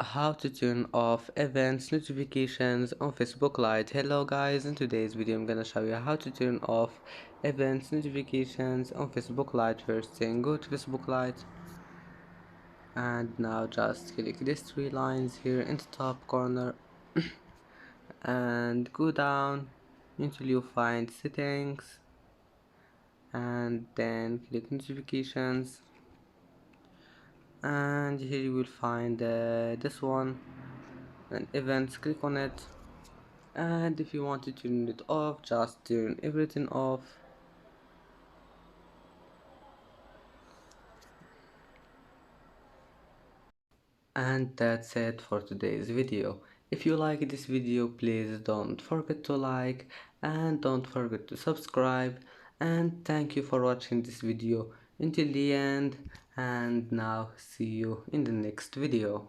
How to turn off events notifications on Facebook Lite. Hello guys, in today's video I'm gonna show you how to turn off events notifications on Facebook Lite. First thing, go to Facebook Lite and now just click these three lines here in the top corner and go down until you find settings and then click notifications, and here you will find this one and events. Click on it, and if you want to turn it off, just turn everything off. And that's it for today's video. If you like this video, please don't forget to like and don't forget to subscribe, and thank you for watching this video until the end, and now see you in the next video.